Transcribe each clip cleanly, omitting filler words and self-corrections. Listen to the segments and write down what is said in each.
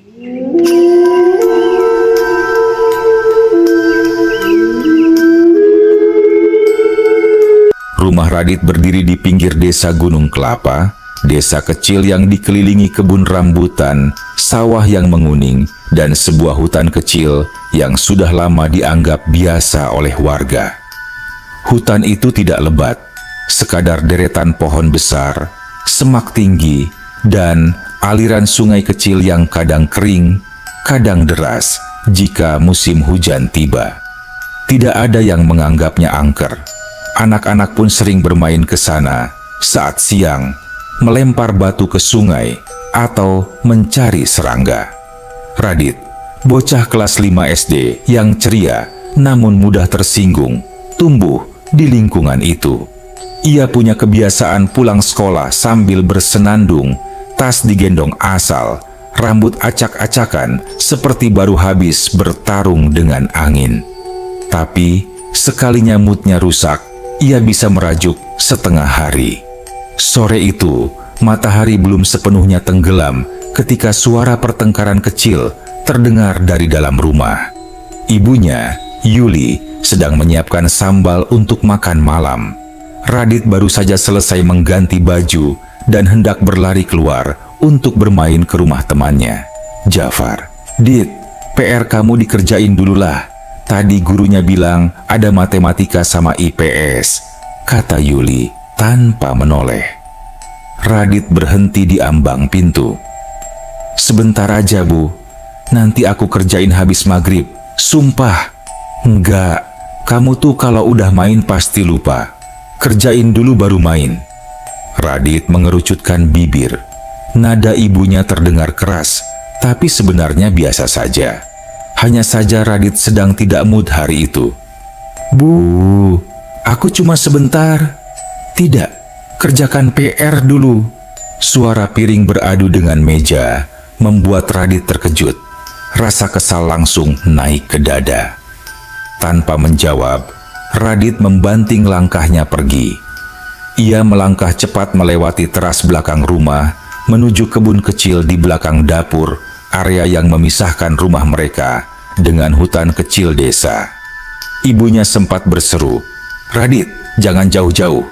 Rumah Radit berdiri di pinggir desa Gunung Kelapa, desa kecil yang dikelilingi kebun rambutan, sawah yang menguning, dan sebuah hutan kecil yang sudah lama dianggap biasa oleh warga. Hutan itu tidak lebat, sekadar deretan pohon besar, semak tinggi, dan aliran sungai kecil yang kadang kering, kadang deras jika musim hujan tiba. Tidak ada yang menganggapnya angker. Anak-anak pun sering bermain ke sana saat siang, melempar batu ke sungai atau mencari serangga. Radit, bocah kelas 5 SD yang ceria namun mudah tersinggung, tumbuh di lingkungan itu. Ia punya kebiasaan pulang sekolah sambil bersenandung, tas digendong asal, rambut acak-acakan seperti baru habis bertarung dengan angin. Tapi sekalinya moodnya rusak, ia bisa merajuk setengah hari. Sore itu, matahari belum sepenuhnya tenggelam ketika suara pertengkaran kecil terdengar dari dalam rumah. Ibunya, Yuli, sedang menyiapkan sambal untuk makan malam. Radit baru saja selesai mengganti baju dan hendak berlari keluar untuk bermain ke rumah temannya, Jafar. "Dit, PR kamu dikerjain dululah. Tadi gurunya bilang ada matematika sama IPS," kata Yuli tanpa menoleh. Radit berhenti di ambang pintu. "Sebentar aja, Bu. Nanti aku kerjain habis maghrib. Sumpah." "Enggak, kamu tuh kalau udah main pasti lupa. Kerjain dulu baru main." Radit mengerucutkan bibir. Nada ibunya terdengar keras, tapi sebenarnya biasa saja. Hanya saja Radit sedang tidak mood hari itu. "Bu, aku cuma sebentar." "Tidak, kerjakan PR dulu." Suara piring beradu dengan meja membuat Radit terkejut. Rasa kesal langsung naik ke dada. Tanpa menjawab, Radit membanting langkahnya pergi. Ia melangkah cepat melewati teras belakang rumah, menuju kebun kecil di belakang dapur, area yang memisahkan rumah mereka dengan hutan kecil desa. Ibunya sempat berseru, "Radit, jangan jauh-jauh."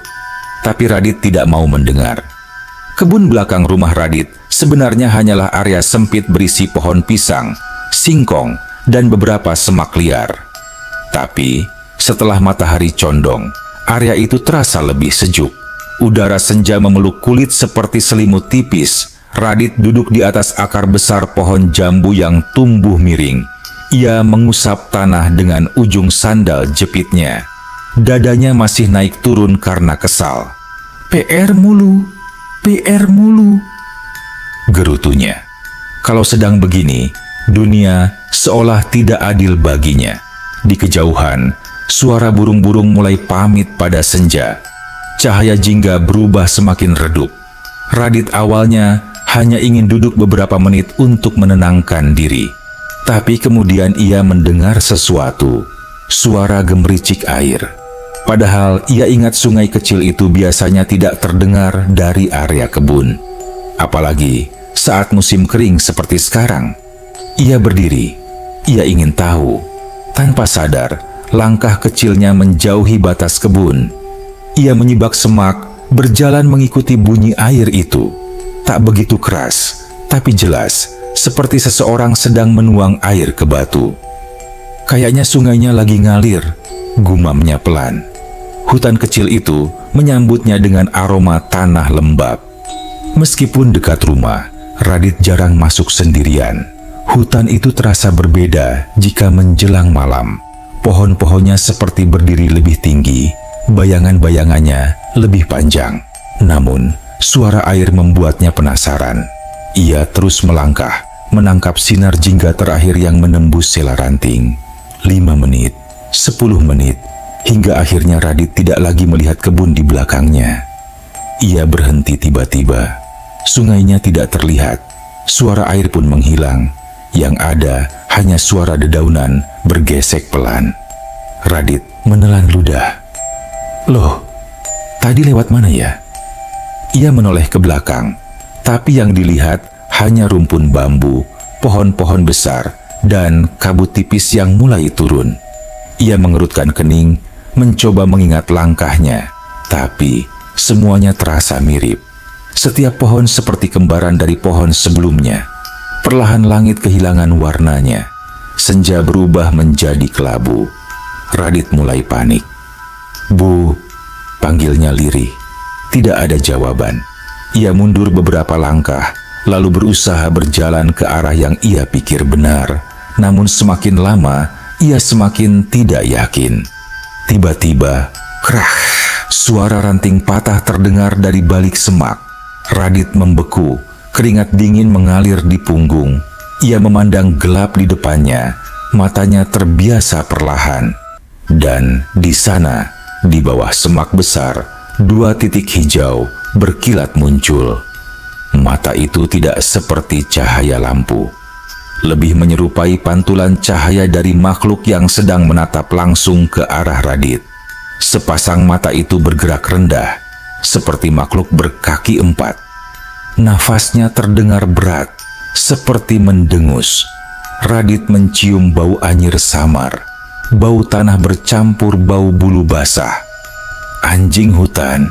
Tapi Radit tidak mau mendengar. Kebun belakang rumah Radit sebenarnya hanyalah area sempit berisi pohon pisang, singkong, dan beberapa semak liar. Tapi setelah matahari condong, area itu terasa lebih sejuk. Udara senja memeluk kulit seperti selimut tipis. Radit duduk di atas akar besar pohon jambu yang tumbuh miring. Ia mengusap tanah dengan ujung sandal jepitnya. Dadanya masih naik turun karena kesal. PR mulu, gerutunya. Kalau sedang begini, dunia seolah tidak adil baginya. Di kejauhan, suara burung-burung mulai pamit pada senja. Cahaya jingga berubah semakin redup. Radit awalnya hanya ingin duduk beberapa menit untuk menenangkan diri. Tapi kemudian ia mendengar sesuatu, suara gemericik air. Padahal ia ingat sungai kecil itu biasanya tidak terdengar dari area kebun. Apalagi saat musim kering seperti sekarang. Ia berdiri, ia ingin tahu. Tanpa sadar, langkah kecilnya menjauhi batas kebun. Ia menyibak semak, berjalan mengikuti bunyi air itu. Tak begitu keras, tapi jelas, seperti seseorang sedang menuang air ke batu. "Kayaknya sungainya lagi ngalir," gumamnya pelan. Hutan kecil itu menyambutnya dengan aroma tanah lembab. Meskipun dekat rumah, Radit jarang masuk sendirian. Hutan itu terasa berbeda jika menjelang malam. Pohon-pohonnya seperti berdiri lebih tinggi, bayangan-bayangannya lebih panjang. Namun, suara air membuatnya penasaran. Ia terus melangkah, menangkap sinar jingga terakhir yang menembus sela ranting. 5 menit, 10 menit, hingga akhirnya Radit tidak lagi melihat kebun di belakangnya. Ia berhenti tiba-tiba. Sungainya tidak terlihat, suara air pun menghilang. Yang ada hanya suara dedaunan bergesek pelan. Radit menelan ludah. "Loh, tadi lewat mana ya?" Ia menoleh ke belakang, tapi yang dilihat hanya rumpun bambu, pohon-pohon besar, dan kabut tipis yang mulai turun. Ia mengerutkan kening, mencoba mengingat langkahnya, tapi semuanya terasa mirip. Setiap pohon seperti kembaran dari pohon sebelumnya. Perlahan langit kehilangan warnanya. Senja berubah menjadi kelabu. Radit mulai panik. "Bu," panggilnya lirih. Tidak ada jawaban. Ia mundur beberapa langkah, lalu berusaha berjalan ke arah yang ia pikir benar. Namun semakin lama, ia semakin tidak yakin. Tiba-tiba, krah, suara ranting patah terdengar dari balik semak. Radit membeku, keringat dingin mengalir di punggung. Ia memandang gelap di depannya, matanya terbiasa perlahan. Dan di sana, di bawah semak besar, 2 titik hijau berkilat muncul. Mata itu tidak seperti cahaya lampu. Lebih menyerupai pantulan cahaya dari makhluk yang sedang menatap langsung ke arah Radit. Sepasang mata itu bergerak rendah, seperti makhluk berkaki 4. Nafasnya terdengar berat, seperti mendengus. Radit mencium bau anyir samar, bau tanah bercampur bau bulu basah. Anjing hutan.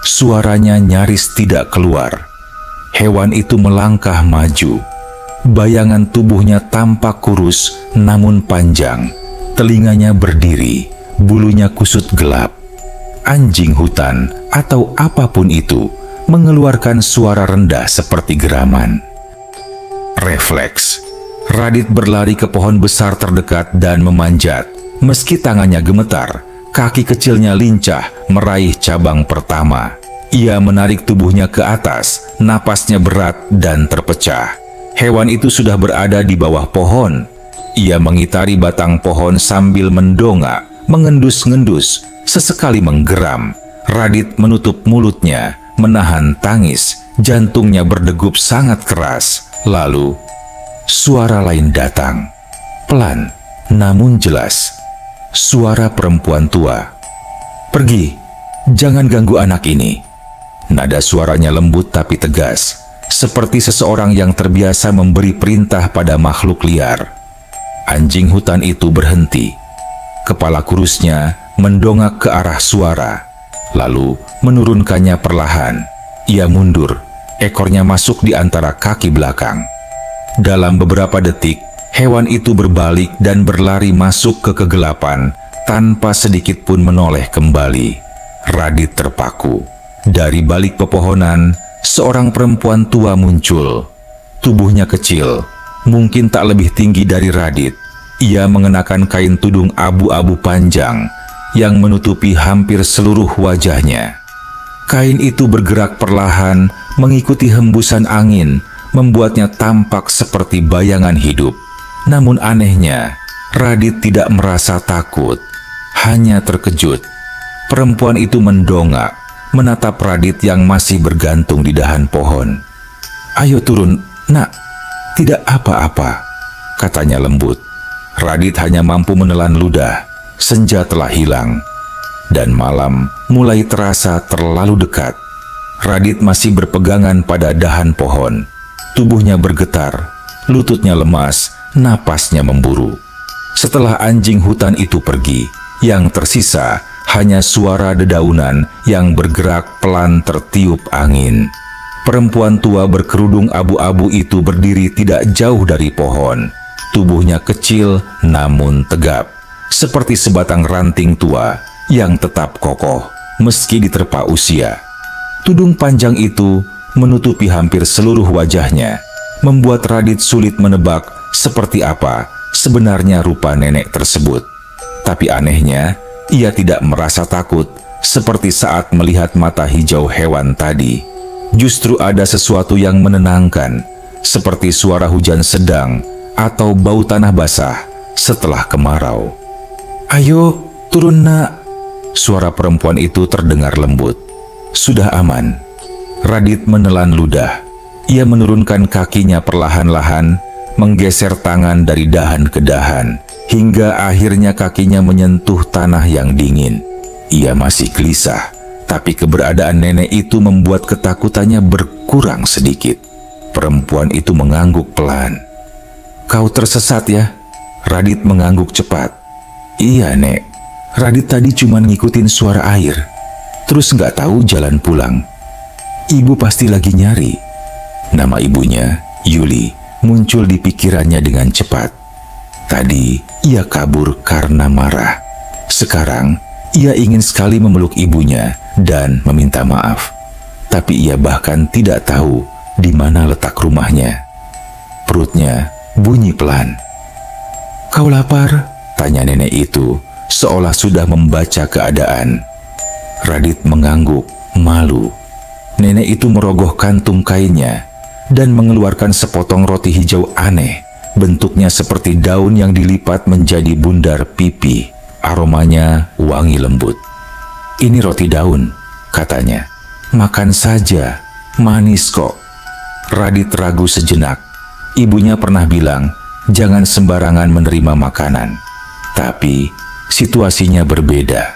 Suaranya nyaris tidak keluar. Hewan itu melangkah maju. Bayangan tubuhnya tampak kurus namun panjang. Telinganya berdiri, bulunya kusut gelap. Anjing hutan atau apapun itu mengeluarkan suara rendah seperti geraman. Refleks. Radit berlari ke pohon besar terdekat dan memanjat. Meski tangannya gemetar, kaki kecilnya lincah meraih cabang pertama. Ia menarik tubuhnya ke atas, napasnya berat dan terpecah. Hewan itu sudah berada di bawah pohon. Ia mengitari batang pohon sambil mendongak, mengendus-ngendus, sesekali menggeram. Radit menutup mulutnya, menahan tangis, jantungnya berdegup sangat keras. Lalu, suara lain datang. Pelan, namun jelas. Suara perempuan tua. "Pergi, jangan ganggu anak ini." Nada suaranya lembut tapi tegas, seperti seseorang yang terbiasa memberi perintah pada makhluk liar. Anjing hutan itu berhenti. Kepala kurusnya mendongak ke arah suara, lalu menurunkannya perlahan. Ia mundur, ekornya masuk di antara kaki belakang. Dalam beberapa detik, hewan itu berbalik dan berlari masuk ke kegelapan tanpa sedikit pun menoleh kembali. Radit terpaku. Dari balik pepohonan, seorang perempuan tua muncul. Tubuhnya kecil, mungkin tak lebih tinggi dari Radit. Ia mengenakan kain tudung abu-abu panjang yang menutupi hampir seluruh wajahnya. Kain itu bergerak perlahan mengikuti hembusan angin, membuatnya tampak seperti bayangan hidup. Namun anehnya, Radit tidak merasa takut, hanya terkejut. Perempuan itu mendongak, menatap Radit yang masih bergantung di dahan pohon. "Ayo turun, nak. Tidak apa-apa," katanya lembut. Radit hanya mampu menelan ludah. Senja telah hilang, dan malam mulai terasa terlalu dekat. Radit masih berpegangan pada dahan pohon. Tubuhnya bergetar, lututnya lemas, napasnya memburu. Setelah anjing hutan itu pergi, yang tersisa hanya suara dedaunan yang bergerak pelan tertiup angin. Perempuan tua berkerudung abu-abu itu berdiri tidak jauh dari pohon. Tubuhnya kecil namun tegap, seperti sebatang ranting tua yang tetap kokoh meski diterpa usia. Tudung panjang itu menutupi hampir seluruh wajahnya, membuat Radit sulit menebak seperti apa sebenarnya rupa nenek tersebut. Tapi anehnya, ia tidak merasa takut seperti saat melihat mata hijau hewan tadi. Justru ada sesuatu yang menenangkan, seperti suara hujan sedang atau bau tanah basah setelah kemarau. "Ayo, turun nak." Suara perempuan itu terdengar lembut. "Sudah aman." Radit menelan ludah. Ia menurunkan kakinya perlahan-lahan, menggeser tangan dari dahan ke dahan, hingga akhirnya kakinya menyentuh tanah yang dingin. Ia masih gelisah, tapi keberadaan nenek itu membuat ketakutannya berkurang sedikit. Perempuan itu mengangguk pelan. Kau tersesat ya? Radit mengangguk cepat. Iya, Nek. Radit tadi cuma ngikutin suara air, terus nggak tahu jalan pulang. Ibu pasti lagi nyari. Nama ibunya, Yuli, muncul di pikirannya dengan cepat. Tadi ia kabur karena marah. Sekarang ia ingin sekali memeluk ibunya dan meminta maaf. Tapi ia bahkan tidak tahu di mana letak rumahnya. Perutnya bunyi pelan. Kau lapar? Tanya nenek itu, seolah sudah membaca keadaan. Radit mengangguk, malu. Nenek itu merogoh kantung kainnya dan mengeluarkan sepotong roti hijau aneh. Bentuknya seperti daun yang dilipat menjadi bundar pipi. Aromanya wangi lembut. Ini roti daun, katanya. Makan saja, manis kok. Radit ragu sejenak. Ibunya pernah bilang, jangan sembarangan menerima makanan. Tapi situasinya berbeda.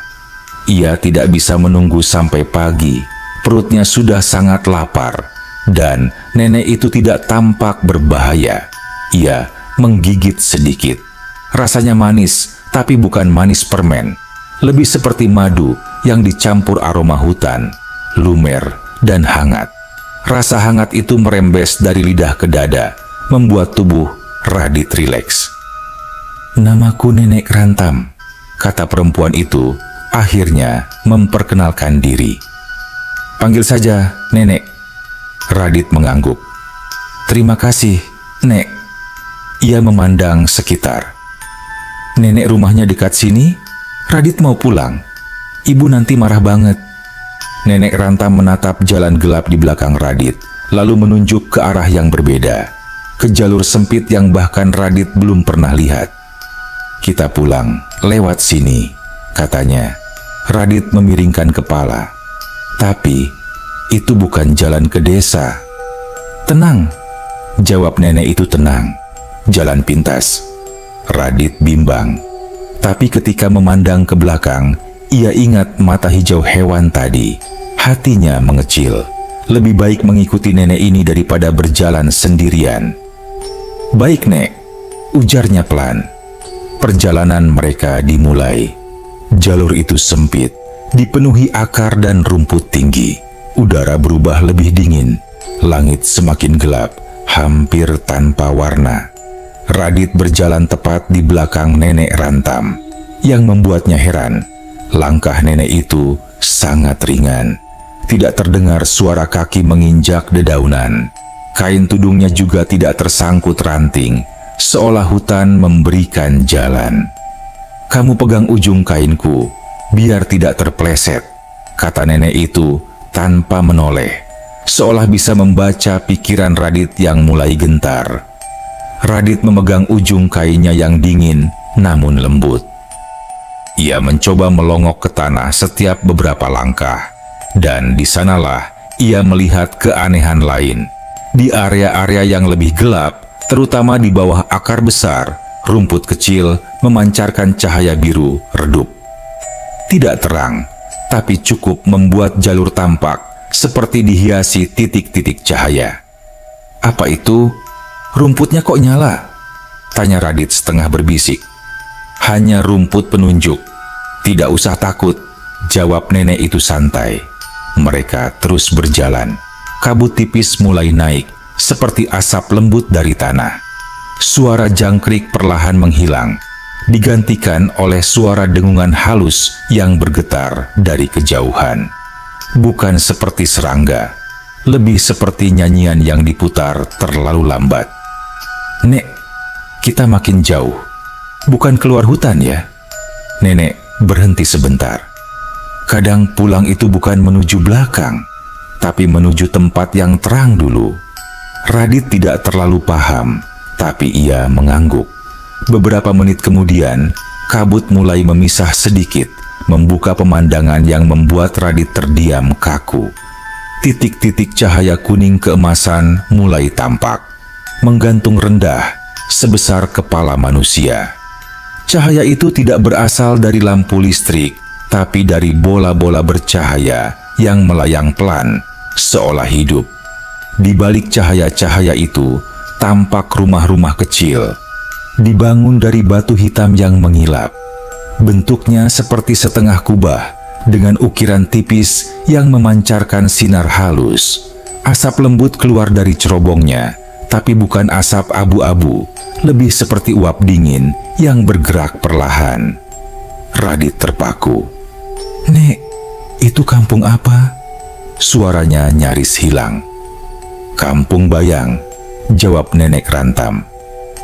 Ia tidak bisa menunggu sampai pagi. Perutnya sudah sangat lapar. Dan nenek itu tidak tampak berbahaya. Ia menggigit sedikit. Rasanya manis, tapi bukan manis permen. Lebih seperti madu yang dicampur aroma hutan, lumer, dan hangat. Rasa hangat itu merembes dari lidah ke dada, membuat tubuh Radit rileks. Namaku Nenek Rantam, kata perempuan itu, akhirnya memperkenalkan diri. Panggil saja Nenek. Radit mengangguk. Terima kasih, Nek. Ia memandang sekitar. Nenek rumahnya dekat sini? Radit mau pulang. Ibu nanti marah banget. Nenek Rantam menatap jalan gelap di belakang Radit, lalu menunjuk ke arah yang berbeda, ke jalur sempit yang bahkan Radit belum pernah lihat. Kita pulang lewat sini, katanya. Radit memiringkan kepala. Tapi itu bukan jalan ke desa. Tenang, jawab nenek itu tenang. Jalan pintas. Radit bimbang. Tapi ketika memandang ke belakang, ia ingat mata hijau hewan tadi. Hatinya mengecil. Lebih baik mengikuti nenek ini daripada berjalan sendirian. Baik, Nek, ujarnya pelan. Perjalanan mereka dimulai. Jalur itu sempit, dipenuhi akar dan rumput tinggi. Udara berubah lebih dingin. Langit semakin gelap, hampir tanpa warna. Radit berjalan tepat di belakang Nenek Rantam. Yang membuatnya heran, langkah nenek itu sangat ringan. Tidak terdengar suara kaki menginjak dedaunan. Kain tudungnya juga tidak tersangkut ranting, seolah hutan memberikan jalan. Kamu pegang ujung kainku, biar tidak terpleset, kata nenek itu tanpa menoleh, seolah bisa membaca pikiran Radit yang mulai gentar. Radit memegang ujung kainnya yang dingin namun lembut. Ia mencoba melongok ke tanah setiap beberapa langkah, dan di sanalah ia melihat keanehan lain. Di area-area yang lebih gelap, terutama di bawah akar besar, rumput kecil memancarkan cahaya biru redup. Tidak terang, tapi cukup membuat jalur tampak seperti dihiasi titik-titik cahaya. Apa itu? Rumputnya kok nyala? Tanya Radit setengah berbisik. Hanya rumput penunjuk. Tidak usah takut, jawab nenek itu santai. Mereka terus berjalan. Kabut tipis mulai naik, seperti asap lembut dari tanah. Suara jangkrik perlahan menghilang, digantikan oleh suara dengungan halus yang bergetar dari kejauhan. Bukan seperti serangga, lebih seperti nyanyian yang diputar terlalu lambat. Nek, kita makin jauh. Bukan keluar hutan ya? Nenek berhenti sebentar. Kadang pulang itu bukan menuju belakang, tapi menuju tempat yang terang dulu. Radit tidak terlalu paham, tapi ia mengangguk. Beberapa menit kemudian, kabut mulai memisah sedikit, membuka pemandangan yang membuat Radit terdiam kaku. Titik-titik cahaya kuning keemasan mulai tampak, menggantung rendah, sebesar kepala manusia. Cahaya itu tidak berasal dari lampu listrik, tapi dari bola-bola bercahaya yang melayang pelan, seolah hidup. Di balik cahaya-cahaya itu, tampak rumah-rumah kecil, dibangun dari batu hitam yang mengilap. Bentuknya seperti setengah kubah dengan ukiran tipis yang memancarkan sinar halus. Asap lembut keluar dari cerobongnya, tapi bukan asap abu-abu, lebih seperti uap dingin yang bergerak perlahan. Radit terpaku. "Nek, itu kampung apa?" Suaranya nyaris hilang. "Kampung Bayang," jawab Nenek Rantam.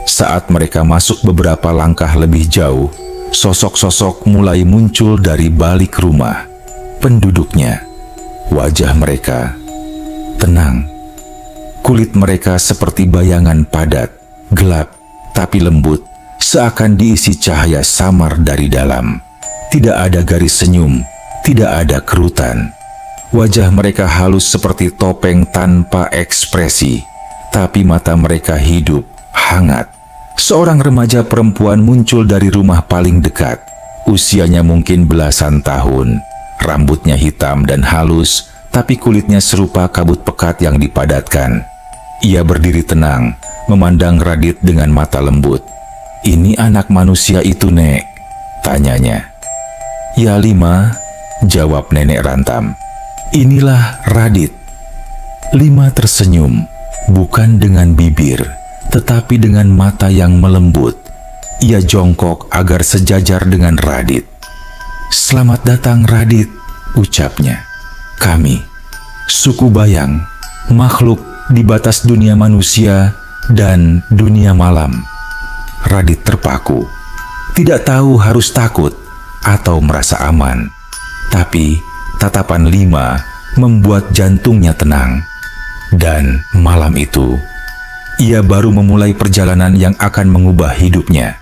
Saat mereka masuk beberapa langkah lebih jauh, sosok-sosok mulai muncul dari balik rumah. Penduduknya, wajah mereka tenang. Kulit mereka seperti bayangan padat, gelap, tapi lembut, seakan diisi cahaya samar dari dalam. Tidak ada garis senyum, tidak ada kerutan. Wajah mereka halus seperti topeng tanpa ekspresi, tapi mata mereka hidup, hangat. Seorang remaja perempuan muncul dari rumah paling dekat. Usianya mungkin belasan tahun. Rambutnya hitam dan halus, tapi kulitnya serupa kabut pekat yang dipadatkan. Ia berdiri tenang, memandang Radit dengan mata lembut. "Ini anak manusia itu, Nek?" tanyanya. "Ya, 5," jawab Nenek Rantam. "Inilah Radit." 5 tersenyum, bukan dengan bibir, tetapi dengan mata yang melembut. Ia jongkok agar sejajar dengan Radit. "Selamat datang, Radit," ucapnya. "Kami, suku Bayang, makhluk di batas dunia manusia dan dunia malam." Radit terpaku, tidak tahu harus takut atau merasa aman. Tapi tatapan 5 membuat jantungnya tenang. Dan malam itu, ia baru memulai perjalanan yang akan mengubah hidupnya.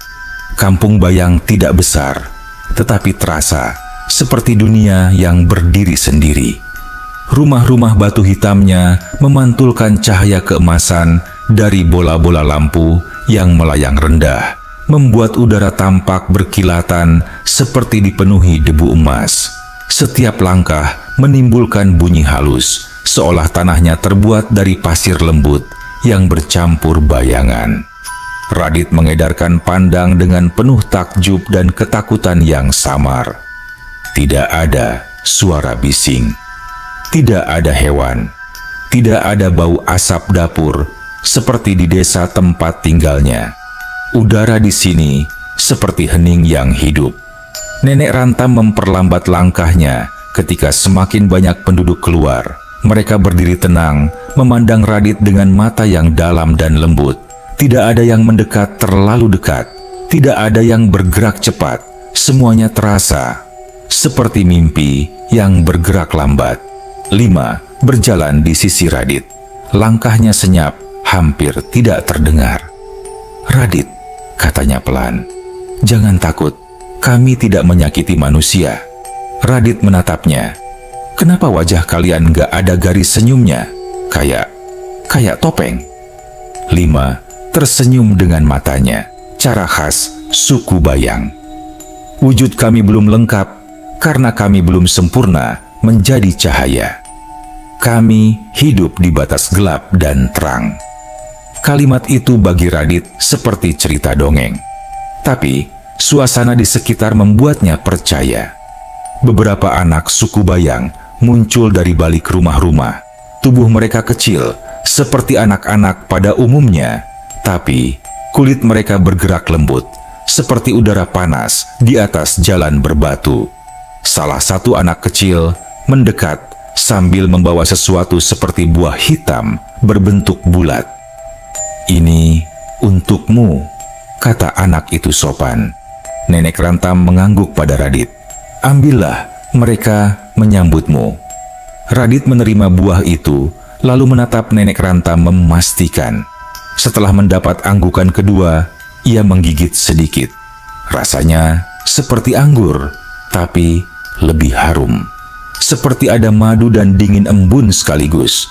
Kampung Bayang tidak besar, tetapi terasa seperti dunia yang berdiri sendiri. Rumah-rumah batu hitamnya memantulkan cahaya keemasan dari bola-bola lampu yang melayang rendah, membuat udara tampak berkilatan seperti dipenuhi debu emas. Setiap langkah menimbulkan bunyi halus, seolah tanahnya terbuat dari pasir lembut yang bercampur bayangan. Radit mengedarkan pandang dengan penuh takjub dan ketakutan yang samar. Tidak ada suara bising, tidak ada hewan, tidak ada bau asap dapur seperti di desa tempat tinggalnya. Udara di sini seperti hening yang hidup. Nenek Rantam memperlambat langkahnya ketika semakin banyak penduduk keluar. Mereka berdiri tenang, memandang Radit dengan mata yang dalam dan lembut. Tidak ada yang mendekat terlalu dekat, tidak ada yang bergerak cepat. Semuanya terasa seperti mimpi yang bergerak lambat. 5 berjalan di sisi Radit. Langkahnya senyap, hampir tidak terdengar. "Radit," katanya pelan, "jangan takut, kami tidak menyakiti manusia." Radit menatapnya. "Kenapa wajah kalian gak ada garis senyumnya? Kayak topeng?" 5 tersenyum dengan matanya, cara khas suku Bayang. "Wujud kami belum lengkap, karena kami belum sempurna menjadi cahaya. Kami hidup di batas gelap dan terang." Kalimat itu bagi Radit seperti cerita dongeng. Tapi suasana di sekitar membuatnya percaya. Beberapa anak suku Bayang muncul dari balik rumah-rumah. Tubuh mereka kecil, seperti anak-anak pada umumnya, tapi kulit mereka bergerak lembut, seperti udara panas di atas jalan berbatu. Salah satu anak kecil mendekat sambil membawa sesuatu seperti buah hitam berbentuk bulat. "Ini untukmu," kata anak itu sopan. Nenek Rantam mengangguk pada Radit. "Ambillah, mereka menyambutmu." Radit menerima buah itu, lalu menatap Nenek Rantam memastikan. Setelah mendapat anggukan kedua, ia menggigit sedikit. Rasanya seperti anggur, tapi lebih harum. Seperti ada madu dan dingin embun sekaligus.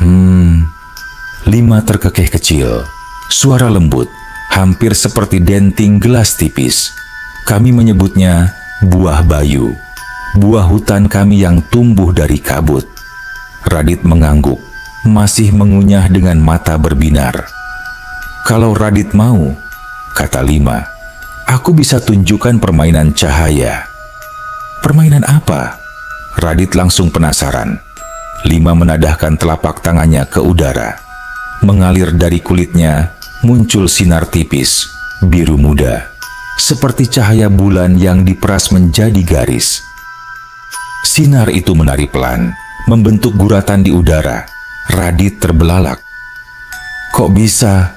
5 terkekeh kecil, suara lembut, hampir seperti denting gelas tipis. "Kami menyebutnya buah bayu, buah hutan kami yang tumbuh dari kabut." Radit mengangguk, masih mengunyah dengan mata berbinar. Kalau Radit mau, kata Lima. Aku bisa tunjukkan permainan cahaya. Permainan apa? Radit langsung penasaran. Lima menadahkan telapak tangannya ke udara. Mengalir dari kulitnya, muncul sinar tipis, biru muda. Seperti cahaya bulan yang diperas menjadi garis. Sinar itu menari pelan, membentuk guratan di udara. Radit terbelalak. Kok bisa?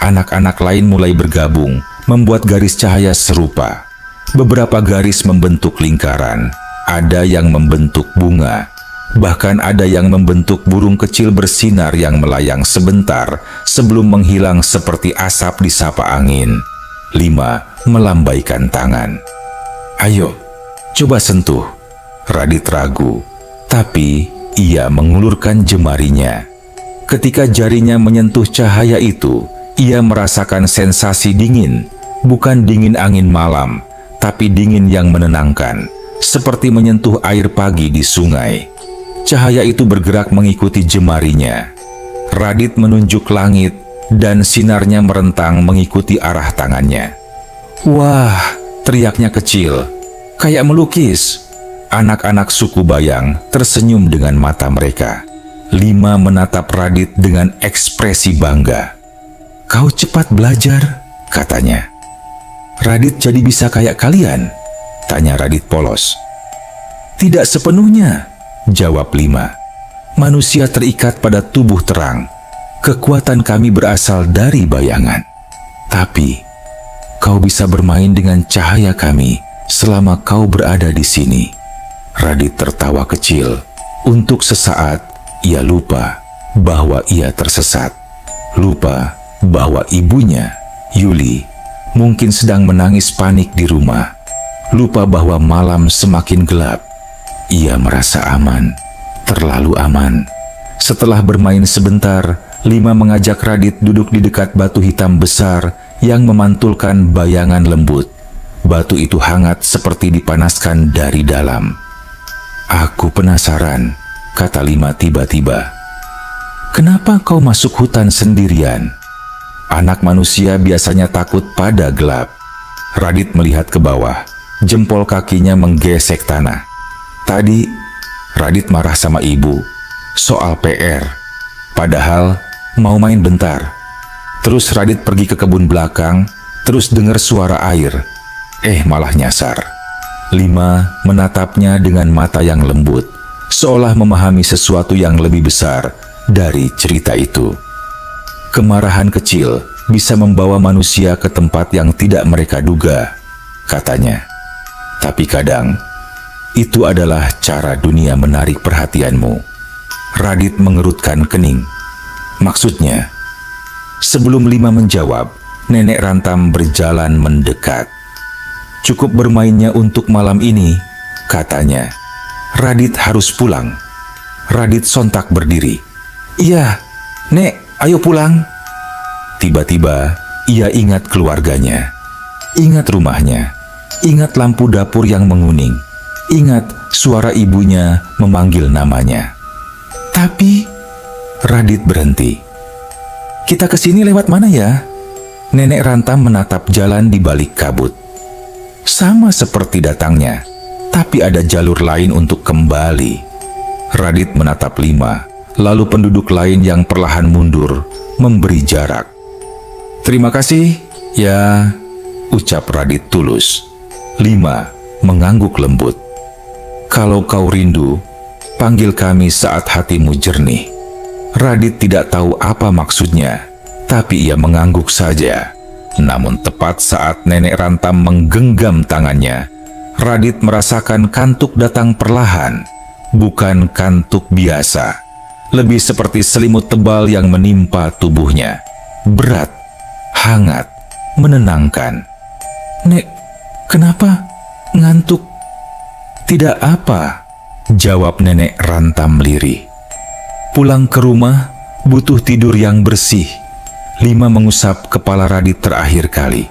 Anak-anak lain mulai bergabung, membuat garis cahaya serupa. Beberapa garis membentuk lingkaran, ada yang membentuk bunga, bahkan ada yang membentuk burung kecil bersinar yang melayang sebentar sebelum menghilang seperti asap disapa angin. Lima melambaikan tangan. Ayo, coba sentuh. Radit ragu, tapi ia mengulurkan jemarinya. Ketika jarinya menyentuh cahaya itu, ia merasakan sensasi dingin, bukan dingin angin malam, tapi dingin yang menenangkan, seperti menyentuh air pagi di sungai. Cahaya itu bergerak mengikuti jemarinya. Radit menunjuk langit, dan sinarnya merentang mengikuti arah tangannya. Wah, teriaknya kecil, kayak melukis. Anak-anak suku Bayang tersenyum dengan mata mereka. Lima menatap Radit dengan ekspresi bangga. Kau cepat belajar, katanya. Radit jadi bisa kayak kalian? Tanya Radit polos. Tidak sepenuhnya, jawab Lima. Manusia terikat pada tubuh terang. Kekuatan kami berasal dari bayangan. Tapi, kau bisa bermain dengan cahaya kami selama kau berada di sini. Radit tertawa kecil. Untuk sesaat, ia lupa bahwa ia tersesat. Lupa bahwa ibunya, Yuli, mungkin sedang menangis panik di rumah. Lupa bahwa malam semakin gelap. Ia merasa aman, terlalu aman. Setelah bermain sebentar, Lima mengajak Radit duduk di dekat batu hitam besar yang memantulkan bayangan lembut. Batu itu hangat seperti dipanaskan dari dalam. Aku penasaran, kata Lima tiba-tiba. Kenapa kau masuk hutan sendirian? Anak manusia biasanya takut pada gelap. Radit melihat ke bawah. Jempol kakinya menggesek tanah. Tadi, Radit marah sama ibu soal PR. Padahal, mau main bentar. Terus Radit pergi ke kebun belakang, terus dengar suara air. Malah nyasar. Lima menatapnya dengan mata yang lembut, seolah memahami sesuatu yang lebih besar dari cerita itu. Kemarahan kecil bisa membawa manusia ke tempat yang tidak mereka duga, katanya. Tapi kadang, itu adalah cara dunia menarik perhatianmu. Radit mengerutkan kening. Maksudnya, sebelum Lima menjawab, Nenek Rantam berjalan mendekat. Cukup bermainnya untuk malam ini, katanya. Radit harus pulang. Radit sontak berdiri. Iya, Nek, ayo pulang. Tiba-tiba, ia ingat keluarganya. Ingat rumahnya. Ingat lampu dapur yang menguning. Ingat suara ibunya memanggil namanya. Tapi, Radit berhenti. Kita kesini lewat mana ya? Nenek Rantam menatap jalan di balik kabut. Sama seperti datangnya, tapi ada jalur lain untuk kembali. Radit menatap Lima, lalu penduduk lain yang perlahan mundur, memberi jarak. Terima kasih, ya, ucap Radit tulus. Lima mengangguk lembut. Kalau kau rindu, panggil kami saat hatimu jernih. Radit tidak tahu apa maksudnya, tapi ia mengangguk saja. Namun tepat saat Nenek Rantam menggenggam tangannya, Radit merasakan kantuk datang perlahan. Bukan kantuk biasa, lebih seperti selimut tebal yang menimpa tubuhnya. Berat, hangat, menenangkan. Nek, kenapa? Ngantuk? Tidak apa, jawab Nenek Rantam lirih. Pulang ke rumah, butuh tidur yang bersih. Lima mengusap kepala Radit terakhir kali.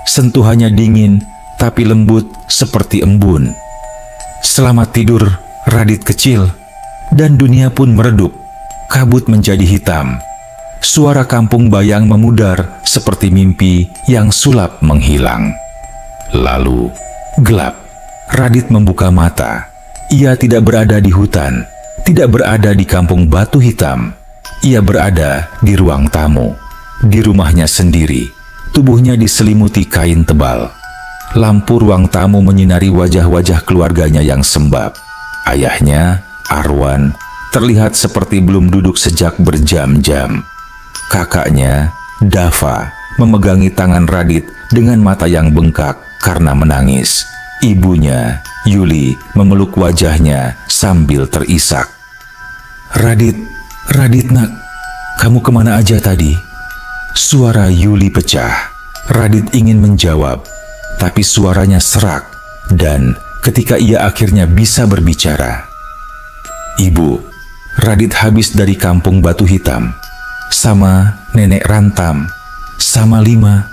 Sentuhannya dingin, tapi lembut seperti embun. Selamat tidur, Radit kecil. Dan dunia pun meredup. Kabut menjadi hitam. suara kampung bayang memudar seperti mimpi yang sulap menghilang. Lalu, gelap. Radit membuka mata. Ia tidak berada di hutan, tidak berada di kampung batu hitam. Ia berada di ruang tamu, di rumahnya sendiri. Tubuhnya diselimuti kain tebal. Lampu ruang tamu menyinari wajah-wajah keluarganya yang sembab. Ayahnya, Arwan, terlihat seperti belum duduk sejak berjam-jam. Kakaknya, Dava, memegangi tangan Radit dengan mata yang bengkak karena menangis. Ibunya, Yuli, memeluk wajahnya sambil terisak. Radit nak, kamu kemana aja tadi?" Suara Yuli pecah. Radit ingin menjawab, tapi suaranya serak. Dan ketika ia akhirnya bisa berbicara, "Ibu, Radit habis dari kampung batu hitam. Sama nenek Rantam, sama Lima."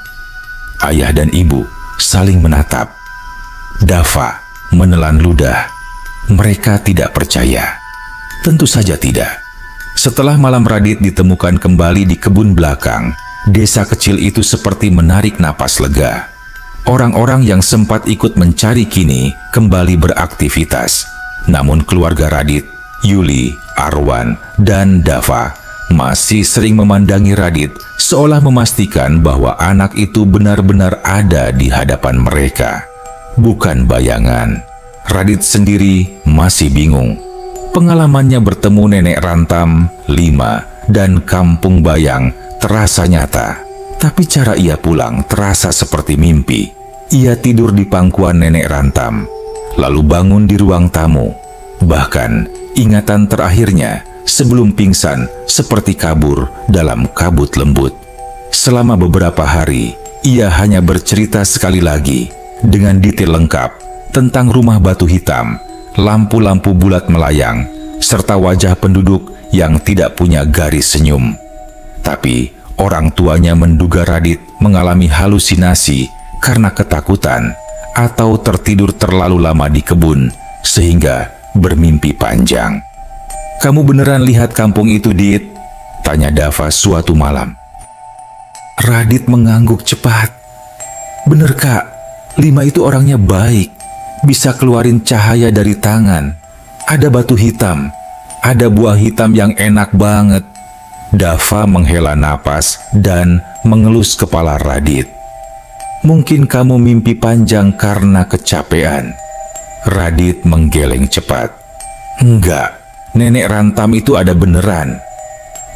Ayah dan ibu saling menatap. Dava menelan ludah. Mereka tidak percaya. Tentu saja tidak. Setelah malam Radit ditemukan kembali di kebun belakang, desa kecil itu seperti menarik napas lega. Orang-orang yang sempat ikut mencari kini kembali beraktivitas. Namun keluarga Radit, Yuli, Arwan, dan Dava masih sering memandangi Radit seolah memastikan bahwa anak itu benar-benar ada di hadapan mereka, bukan bayangan. Radit sendiri masih bingung. Pengalamannya bertemu nenek Rantam, Lima, dan kampung bayang terasa nyata. Tapi cara ia pulang terasa seperti mimpi. Ia tidur di pangkuan nenek Rantam, lalu bangun di ruang tamu. Bahkan ingatan terakhirnya sebelum pingsan seperti kabur dalam kabut lembut. Selama beberapa hari, ia hanya bercerita sekali lagi dengan detail lengkap tentang rumah batu hitam, lampu-lampu bulat melayang, serta wajah penduduk yang tidak punya garis senyum. Tapi orang tuanya menduga Radit mengalami halusinasi karena ketakutan atau tertidur terlalu lama di kebun sehingga bermimpi panjang. "Kamu beneran lihat kampung itu, Dit?" tanya Dava suatu malam. Radit mengangguk cepat. "Bener, Kak. Lima itu orangnya baik. Bisa keluarin cahaya dari tangan. Ada batu hitam. Ada buah hitam yang enak banget." Dava menghela napas dan mengelus kepala Radit. "Mungkin kamu mimpi panjang karena kecapean." Radit menggeleng cepat. "Enggak. Nenek Rantam itu ada beneran."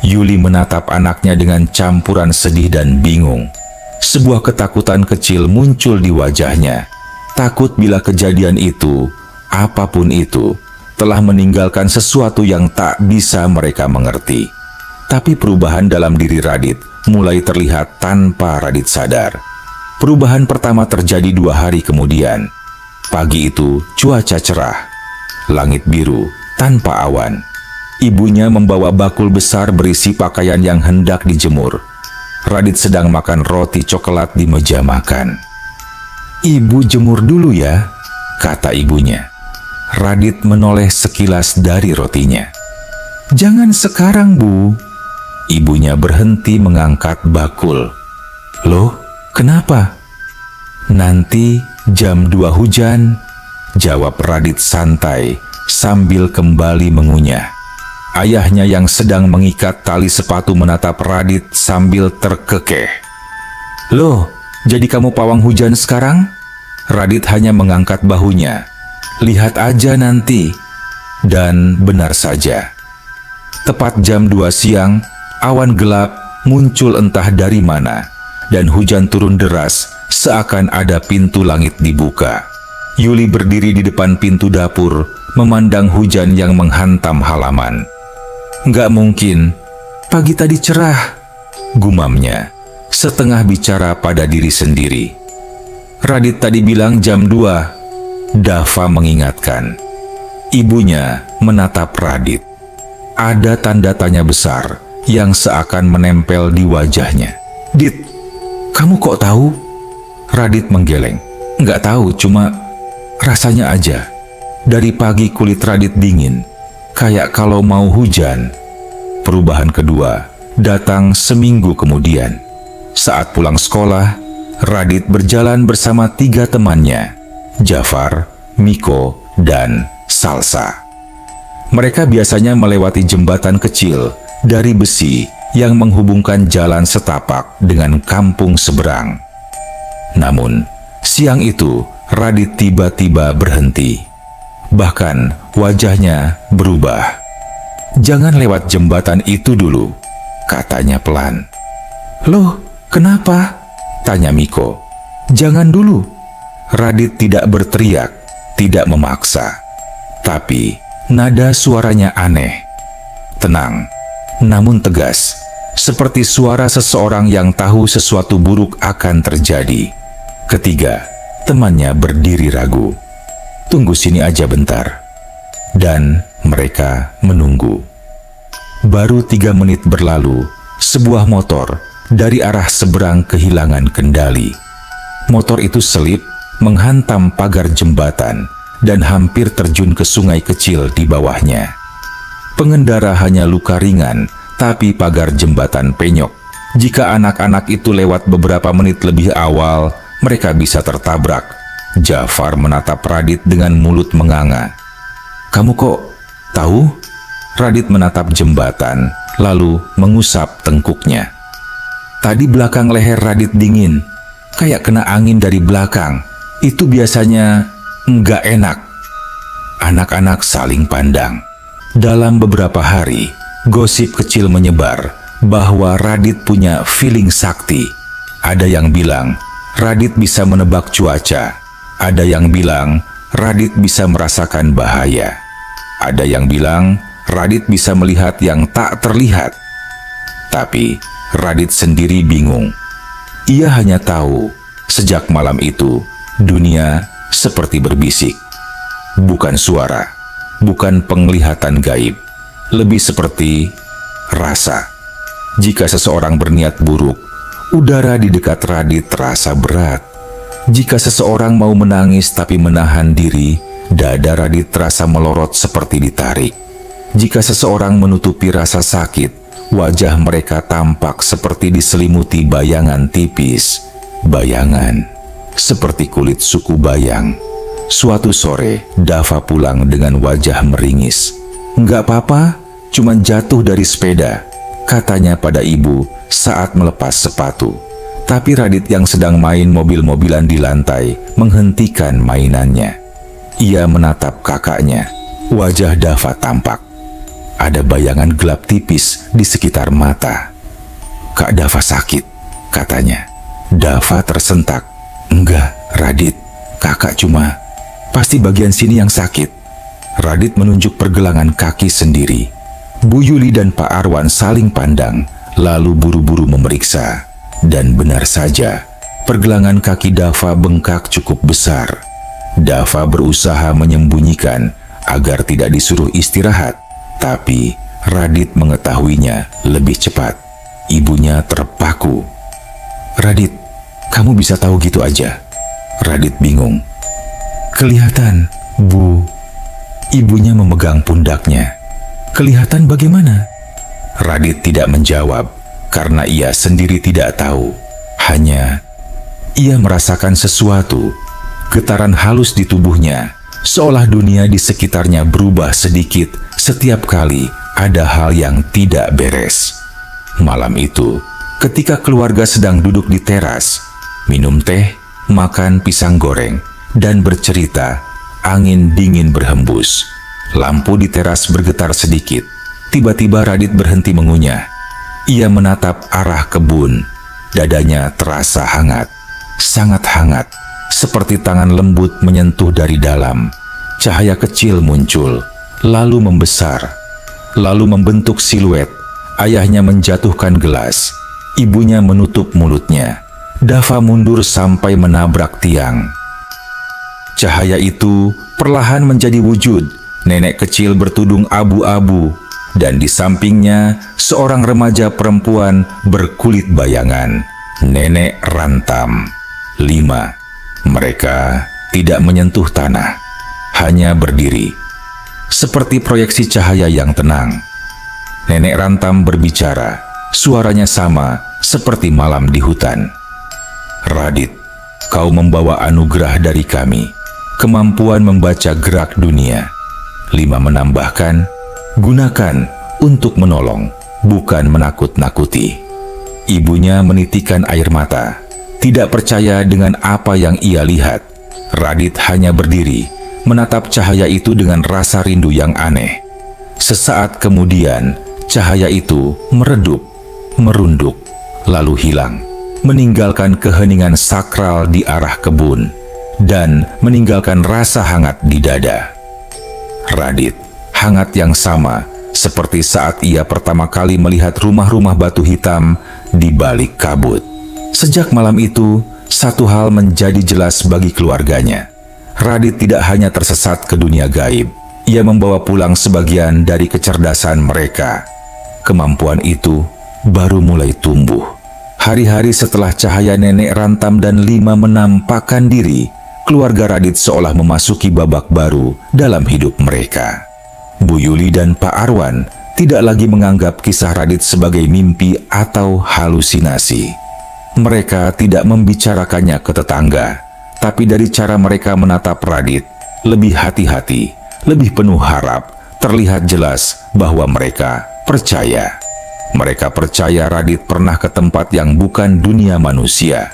Yuli menatap anaknya dengan campuran sedih dan bingung. Sebuah ketakutan kecil muncul di wajahnya. Takut bila kejadian itu, apapun itu, telah meninggalkan sesuatu yang tak bisa mereka mengerti. Tapi perubahan dalam diri Radit mulai terlihat tanpa Radit sadar. Perubahan pertama terjadi 2 hari kemudian. Pagi itu cuaca cerah, langit biru tanpa awan. Ibunya membawa bakul besar berisi pakaian yang hendak dijemur. Radit sedang makan roti coklat di meja makan. "Ibu jemur dulu ya," kata ibunya. Radit menoleh sekilas dari rotinya. "Jangan sekarang, Bu." Ibunya berhenti mengangkat bakul. "Loh, kenapa?" "Nanti jam 2 hujan," jawab Radit santai sambil kembali mengunyah. Ayahnya yang sedang mengikat tali sepatu menatap Radit sambil terkekeh. "Loh, jadi kamu pawang hujan sekarang?" Radit hanya mengangkat bahunya. "Lihat aja nanti." Dan benar saja. Tepat jam 2 siang, awan gelap muncul entah dari mana, dan hujan turun deras seakan ada pintu langit dibuka. Yuli berdiri di depan pintu dapur, memandang hujan yang menghantam halaman. "Nggak mungkin, pagi tadi cerah," gumamnya, setengah bicara pada diri sendiri. "Radit tadi bilang jam 2, Dava mengingatkan. Ibunya menatap Radit. Ada tanda tanya besar yang seakan menempel di wajahnya. "Dit, kamu kok tahu?" Radit menggeleng. "Nggak tahu, cuma rasanya aja. Dari pagi kulit Radit dingin, kayak kalau mau hujan." Perubahan kedua datang seminggu kemudian. Saat pulang sekolah, Radit berjalan bersama 3 temannya, Jafar, Miko, dan Salsa. Mereka biasanya melewati jembatan kecil dari besi yang menghubungkan jalan setapak dengan kampung seberang. Namun, siang itu Radit tiba-tiba berhenti. Bahkan wajahnya berubah. "Jangan lewat jembatan itu dulu," katanya pelan. "Loh, kenapa?" tanya Miko. "Jangan dulu." Radit tidak berteriak, tidak memaksa. Tapi nada suaranya aneh. Tenang, namun tegas. Seperti suara seseorang yang tahu sesuatu buruk akan terjadi. Ketiga, temannya berdiri ragu. "Tunggu sini aja bentar." Dan mereka menunggu. Baru 3 menit berlalu, sebuah motor dari arah seberang kehilangan kendali. Motor itu selip, menghantam pagar jembatan, dan hampir terjun ke sungai kecil di bawahnya. Pengendara hanya luka ringan, tapi pagar jembatan penyok. Jika anak-anak itu lewat beberapa menit lebih awal, mereka bisa tertabrak. Jafar menatap Radit dengan mulut menganga. "Kamu kok tahu?" Radit menatap jembatan, lalu mengusap tengkuknya. Tadi belakang leher Radit dingin, kayak kena angin dari belakang. Itu biasanya nggak enak. Anak-anak saling pandang. Dalam beberapa hari, gosip kecil menyebar bahwa Radit punya feeling sakti. Ada yang bilang Radit bisa menebak cuaca. Ada yang bilang Radit bisa merasakan bahaya. Ada yang bilang Radit bisa melihat yang tak terlihat. Tapi Radit sendiri bingung. Ia hanya tahu sejak malam itu dunia seperti berbisik. Bukan suara, bukan penglihatan gaib, lebih seperti rasa. Jika seseorang berniat buruk, udara di dekat Radit terasa berat. Jika seseorang mau menangis tapi menahan diri, dada Radit terasa melorot seperti ditarik. Jika seseorang menutupi rasa sakit, wajah mereka tampak seperti diselimuti bayangan tipis. Bayangan seperti kulit suku bayang. Suatu sore, Dava pulang dengan wajah meringis. "Nggak apa-apa, cuman jatuh dari sepeda," katanya pada ibu saat melepas sepatu. Tapi Radit yang sedang main mobil-mobilan di lantai menghentikan mainannya. Ia menatap kakaknya. Wajah Dava tampak. Ada bayangan gelap tipis di sekitar mata. "Kak Dava sakit," katanya. Dava tersentak. "Enggak, Radit, kakak cuma pasti bagian sini yang sakit." Radit menunjuk pergelangan kaki sendiri. Bu Yuli dan Pak Arwan saling pandang, lalu buru-buru memeriksa. Dan benar saja, pergelangan kaki Dava bengkak cukup besar. Dava berusaha menyembunyikan agar tidak disuruh istirahat, tapi Radit mengetahuinya lebih cepat. Ibunya terpaku. "Radit, kamu bisa tahu gitu aja?" Radit bingung. "Kelihatan, Bu." Ibunya memegang pundaknya. "Kelihatan bagaimana?" Radit tidak menjawab karena ia sendiri tidak tahu. Hanya ia merasakan sesuatu, getaran halus di tubuhnya, seolah dunia di sekitarnya berubah sedikit setiap kali ada hal yang tidak beres. Malam itu, ketika keluarga sedang duduk di teras, minum teh, makan pisang goreng, dan bercerita, angin dingin berhembus. Lampu di teras bergetar sedikit. Tiba-tiba Radit berhenti mengunyah. Ia menatap arah kebun. Dadanya terasa hangat, sangat hangat, seperti tangan lembut menyentuh dari dalam. Cahaya kecil muncul, lalu membesar, lalu membentuk siluet. Ayahnya menjatuhkan gelas. Ibunya menutup mulutnya. Dava mundur sampai menabrak tiang. Cahaya itu perlahan menjadi wujud. Nenek kecil bertudung abu-abu, dan di sampingnya seorang remaja perempuan berkulit bayangan. Nenek Rantam. 5. Mereka tidak menyentuh tanah, hanya berdiri, seperti proyeksi cahaya yang tenang. Nenek Rantam berbicara. Suaranya sama seperti malam di hutan. "Radit, kau membawa anugerah dari kami, kemampuan membaca gerak dunia." Lima menambahkan, "Gunakan untuk menolong, bukan menakut-nakuti." Ibunya menitikkan air mata, tidak percaya dengan apa yang ia lihat. Radit hanya berdiri, menatap cahaya itu dengan rasa rindu yang aneh. Sesaat kemudian, cahaya itu meredup, merunduk, lalu hilang, meninggalkan keheningan sakral di arah kebun, dan meninggalkan rasa hangat di dada. Radit, hangat yang sama seperti saat ia pertama kali melihat rumah-rumah batu hitam di balik kabut. Sejak malam itu, satu hal menjadi jelas bagi keluarganya. Radit tidak hanya tersesat ke dunia gaib, ia membawa pulang sebagian dari kecerdasan mereka. Kemampuan itu baru mulai tumbuh. Hari-hari setelah cahaya nenek Rantam dan Lima menampakkan diri, keluarga Radit seolah memasuki babak baru dalam hidup mereka. Bu Yuli dan Pak Arwan tidak lagi menganggap kisah Radit sebagai mimpi atau halusinasi. Mereka tidak membicarakannya ke tetangga, tapi dari cara mereka menatap Radit, lebih hati-hati, lebih penuh harap, terlihat jelas bahwa mereka percaya. Mereka percaya Radit pernah ke tempat yang bukan dunia manusia,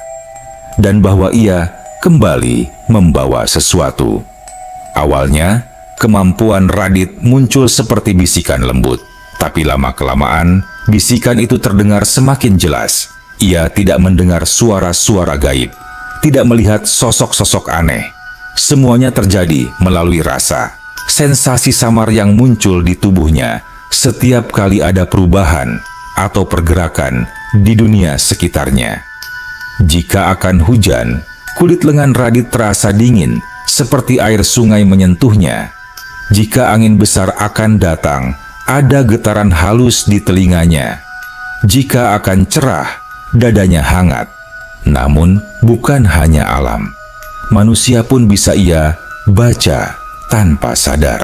dan bahwa ia kembali membawa sesuatu. Awalnya, kemampuan Radit muncul seperti bisikan lembut, tapi lama-kelamaan, bisikan itu terdengar semakin jelas. Ia tidak mendengar suara-suara gaib, tidak melihat sosok-sosok aneh. Semuanya terjadi melalui rasa, sensasi samar yang muncul di tubuhnya setiap kali ada perubahan atau pergerakan di dunia sekitarnya. Jika akan hujan, kulit lengan Radit terasa dingin seperti air sungai menyentuhnya. Jika angin besar akan datang, ada getaran halus di telinganya. Jika akan cerah, dadanya hangat. Namun bukan hanya alam, manusia pun bisa ia baca tanpa sadar.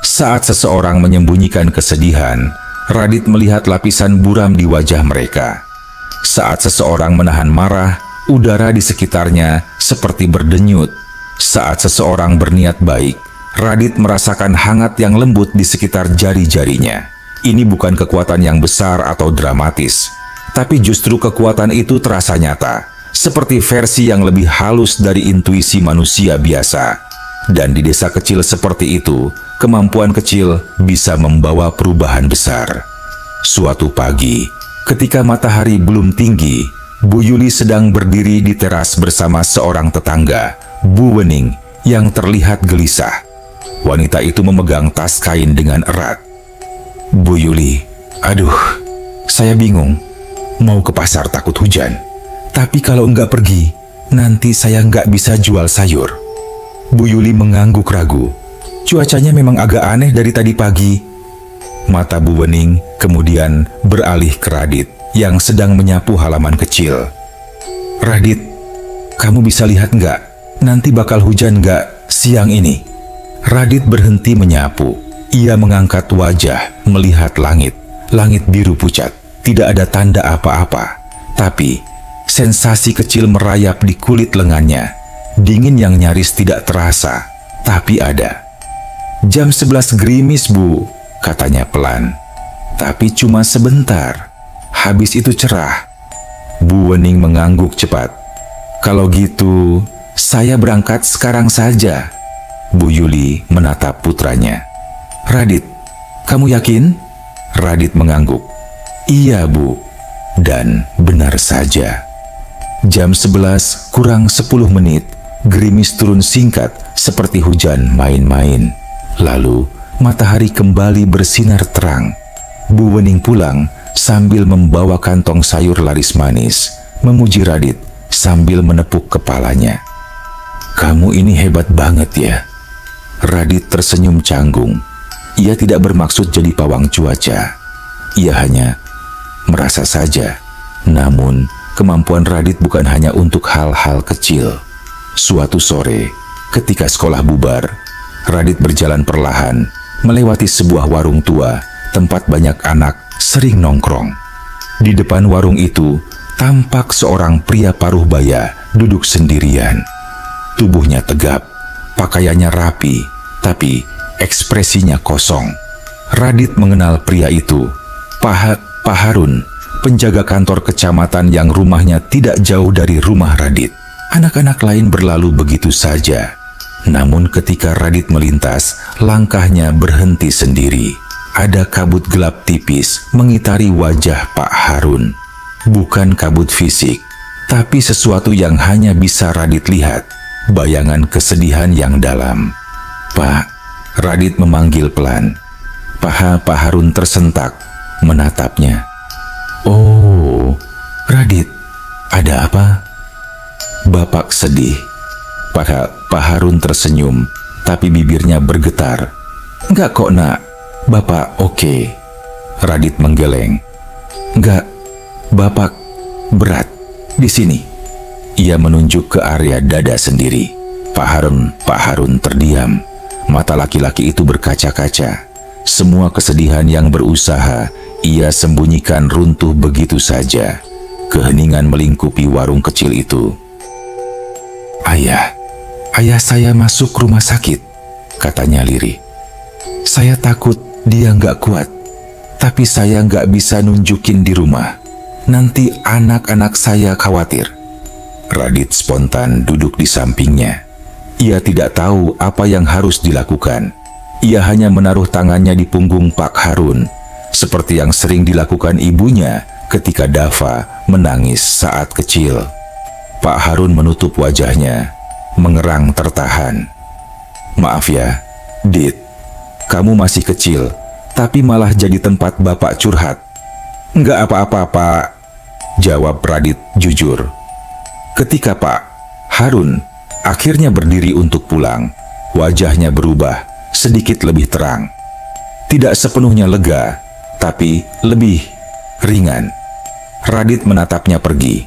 Saat seseorang menyembunyikan kesedihan, Radit melihat lapisan buram di wajah mereka. Saat seseorang menahan marah, udara di sekitarnya seperti berdenyut. Saat seseorang berniat baik, Radit merasakan hangat yang lembut di sekitar jari-jarinya. Ini bukan kekuatan yang besar atau dramatis, tapi justru kekuatan itu terasa nyata, seperti versi yang lebih halus dari intuisi manusia biasa. Dan di desa kecil seperti itu, kemampuan kecil bisa membawa perubahan besar. Suatu pagi, ketika matahari belum tinggi, Bu Yuli sedang berdiri di teras bersama seorang tetangga, Bu Wening, yang terlihat gelisah. Wanita itu memegang tas kain dengan erat. "Bu Yuli, aduh, saya bingung. Mau ke pasar takut hujan. Tapi kalau enggak pergi, nanti saya enggak bisa jual sayur." Bu Yuli mengangguk ragu. "Cuacanya memang agak aneh dari tadi pagi." Mata Bu Wening kemudian beralih ke Radit yang sedang menyapu halaman kecil. "Radit, kamu bisa lihat enggak? Nanti bakal hujan enggak siang ini?" Radit berhenti menyapu. Ia mengangkat wajah melihat langit. Langit biru pucat, tidak ada tanda apa-apa. Tapi sensasi kecil merayap di kulit lengannya. Dingin yang nyaris tidak terasa, tapi ada. "Jam 11 gerimis, Bu," katanya pelan. "Tapi cuma sebentar. Habis itu cerah." Bu Wening mengangguk cepat. "Kalau gitu, saya berangkat sekarang saja." Bu Yuli menatap putranya. "Radit, kamu yakin?" Radit mengangguk. "Iya, Bu." Dan benar saja. Jam 11 kurang 10 menit. Gerimis turun singkat seperti hujan main-main. Lalu matahari kembali bersinar terang. Bu Wening pulang sambil membawa kantong sayur laris manis, memuji Radit sambil menepuk kepalanya. "Kamu ini hebat banget ya." Radit tersenyum canggung. Ia tidak bermaksud jadi pawang cuaca. Ia hanya merasa saja. Namun kemampuan Radit bukan hanya untuk hal-hal kecil. Suatu sore, ketika sekolah bubar, Radit berjalan perlahan, melewati sebuah warung tua, tempat banyak anak sering nongkrong. Di depan warung itu, tampak seorang pria paruh baya duduk sendirian. Tubuhnya tegap, pakaiannya rapi, tapi ekspresinya kosong. Radit mengenal pria itu, Pak Harun, penjaga kantor kecamatan yang rumahnya tidak jauh dari rumah Radit. Anak-anak lain berlalu begitu saja. Namun ketika Radit melintas, langkahnya berhenti sendiri. Ada kabut gelap tipis mengitari wajah Pak Harun. Bukan kabut fisik, tapi sesuatu yang hanya bisa Radit lihat. Bayangan kesedihan yang dalam. "Pak," Radit memanggil pelan. Paha Pak Harun tersentak, menatapnya. "Oh, Radit, ada apa?" "Bapak sedih." Pak Harun tersenyum, tapi bibirnya bergetar. "Enggak kok, Nak. Bapak oke." Radit menggeleng. "Enggak, Bapak berat di sini." Ia menunjuk ke area dada sendiri. Pak Harun terdiam. Mata laki-laki itu berkaca-kaca. Semua kesedihan yang berusaha ia sembunyikan runtuh begitu saja. Keheningan melingkupi warung kecil itu. Ayah saya masuk rumah sakit," katanya lirih. "Saya takut dia nggak kuat, tapi saya nggak bisa nunjukin di rumah. Nanti anak-anak saya khawatir." Radit spontan duduk di sampingnya. Ia tidak tahu apa yang harus dilakukan. Ia hanya menaruh tangannya di punggung Pak Harun, seperti yang sering dilakukan ibunya ketika Dava menangis saat kecil. Pak Harun menutup wajahnya, mengerang tertahan. "Maaf ya, Dit. Kamu masih kecil, tapi malah jadi tempat Bapak curhat." "Enggak apa-apa, Pak," jawab Radit jujur. Ketika Pak Harun akhirnya berdiri untuk pulang, wajahnya berubah, sedikit lebih terang. Tidak sepenuhnya lega, tapi lebih ringan. Radit menatapnya pergi,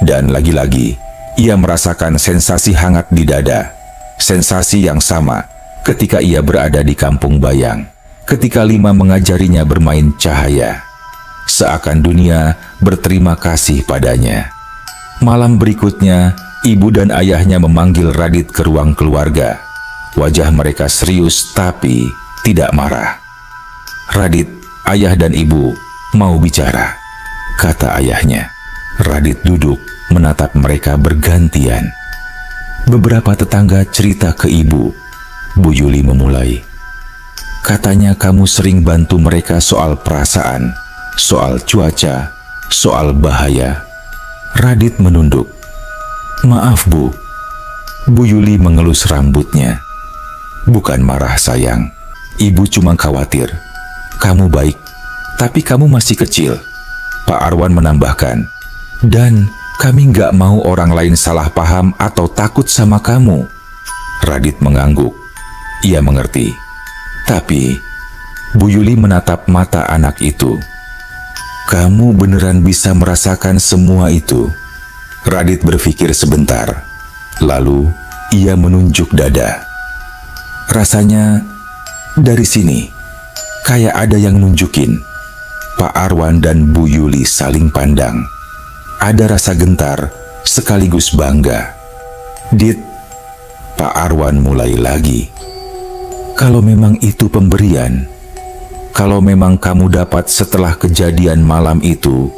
dan lagi-lagi ia merasakan sensasi hangat di dada. Sensasi yang sama ketika ia berada di kampung bayang, ketika Lima mengajarinya bermain cahaya. Seakan dunia berterima kasih padanya. Malam berikutnya, ibu dan ayahnya memanggil Radit ke ruang keluarga. Wajah mereka serius tapi tidak marah. "Radit, ayah dan ibu mau bicara," kata ayahnya. Radit duduk menatap mereka bergantian. Beberapa tetangga cerita ke ibu. Bu Yuli memulai. "Katanya kamu sering bantu mereka soal perasaan, soal cuaca, soal bahaya." Radit menunduk. "Maaf, Bu." Bu Yuli mengelus rambutnya. "Bukan marah, sayang. Ibu cuma khawatir. Kamu baik, tapi kamu masih kecil." Pak Arwan menambahkan, "Dan kami nggak mau orang lain salah paham atau takut sama kamu." Radit mengangguk. Ia mengerti. Tapi Bu Yuli menatap mata anak itu. "Kamu beneran bisa merasakan semua itu?" Radit berpikir sebentar. Lalu ia menunjuk dada. "Rasanya dari sini kayak ada yang nunjukin." Pak Arwan dan Bu Yuli saling pandang. Ada rasa gentar sekaligus bangga. "Dit," Pak Arwan mulai lagi. "Kalau memang itu pemberian, kalau memang kamu dapat setelah kejadian malam itu,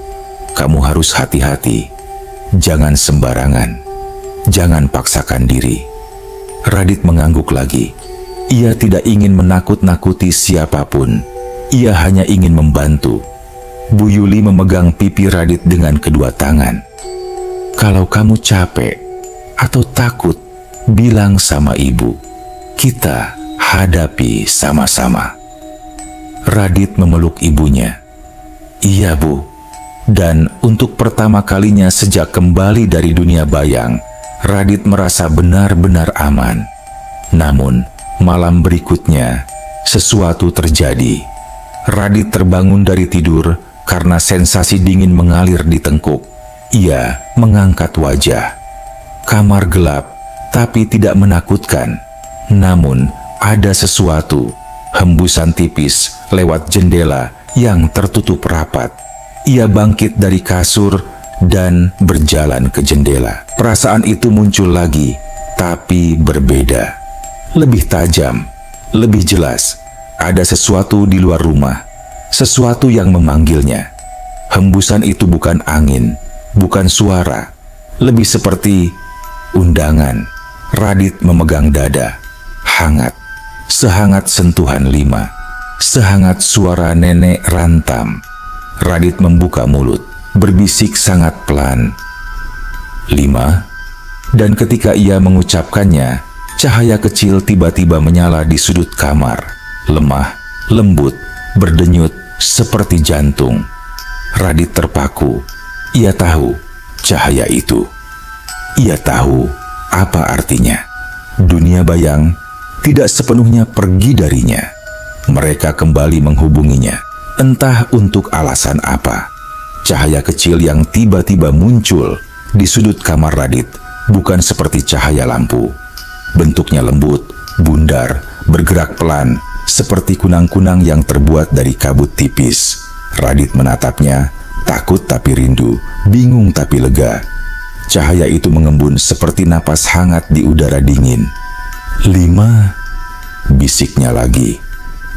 kamu harus hati-hati. Jangan sembarangan. Jangan paksakan diri." Radit mengangguk lagi. Ia tidak ingin menakut-nakuti siapapun. Ia hanya ingin membantu. Bu Yuli memegang pipi Radit dengan kedua tangan. "Kalau kamu capek atau takut, bilang sama ibu. Kita hadapi sama-sama." Radit memeluk ibunya. "Iya, Bu." Dan untuk pertama kalinya sejak kembali dari dunia bayang, Radit merasa benar-benar aman. Namun, malam berikutnya, sesuatu terjadi. Radit terbangun dari tidur karena sensasi dingin mengalir di tengkuk. Ia mengangkat wajah. Kamar gelap, tapi tidak menakutkan. Namun, ada sesuatu, hembusan tipis lewat jendela yang tertutup rapat. Ia bangkit dari kasur dan berjalan ke jendela. Perasaan itu muncul lagi, tapi berbeda. Lebih tajam, lebih jelas. Ada sesuatu di luar rumah, sesuatu yang memanggilnya. Hembusan itu bukan angin, bukan suara, lebih seperti undangan. Radit memegang dada, hangat, sehangat sentuhan Lima, sehangat suara Nenek Rantam. Radit membuka mulut, berbisik sangat pelan, "Lima." Dan ketika ia mengucapkannya, cahaya kecil tiba-tiba menyala di sudut kamar, lemah, lembut, berdenyut seperti jantung. Radit terpaku. Ia tahu cahaya itu. Ia tahu apa artinya. Dunia bayang tidak sepenuhnya pergi darinya. Mereka kembali menghubunginya, entah untuk alasan apa. Cahaya kecil yang tiba-tiba muncul di sudut kamar Radit bukan seperti cahaya lampu. Bentuknya lembut, bundar, bergerak pelan, seperti kunang-kunang yang terbuat dari kabut tipis. Radit menatapnya, takut tapi rindu, bingung tapi lega. Cahaya itu mengembun seperti napas hangat di udara dingin. "Lima," bisiknya lagi.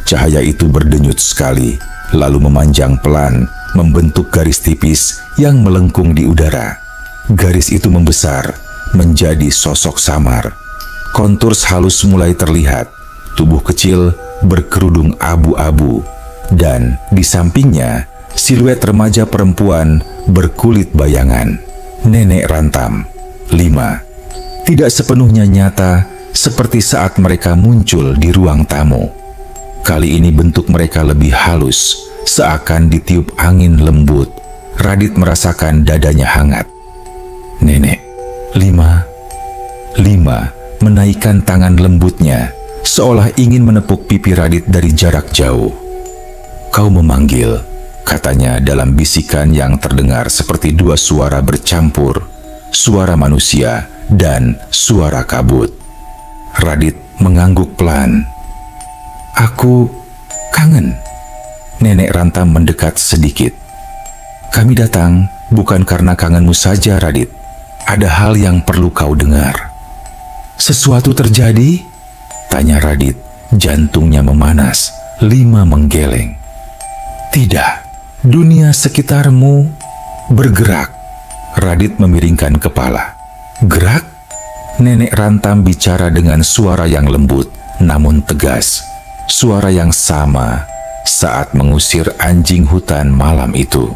Cahaya itu berdenyut sekali, lalu memanjang pelan, membentuk garis tipis yang melengkung di udara. Garis itu membesar, menjadi sosok samar. Kontur halus mulai terlihat, tubuh kecil berkerudung abu-abu, dan di sampingnya siluet remaja perempuan berkulit bayangan. Nenek Rantam, Lima. Tidak sepenuhnya nyata seperti saat mereka muncul di ruang tamu. Kali ini bentuk mereka lebih halus, seakan ditiup angin lembut. Radit merasakan dadanya hangat. "Nenek, Lima." Lima menaikkan tangan lembutnya, seolah ingin menepuk pipi Radit dari jarak jauh. "Kau memanggil," katanya dalam bisikan yang terdengar seperti dua suara bercampur, suara manusia dan suara kabut. Radit mengangguk pelan. "Aku kangen." Nenek Rantam mendekat sedikit. "Kami datang bukan karena kangenmu saja, Radit. Ada hal yang perlu kau dengar." "Sesuatu terjadi?" tanya Radit. Jantungnya memanas, Lima menggeleng. "Tidak, dunia sekitarmu bergerak." Radit memiringkan kepala. "Gerak?" Nenek Rantam bicara dengan suara yang lembut namun tegas. Suara yang sama saat mengusir anjing hutan malam itu.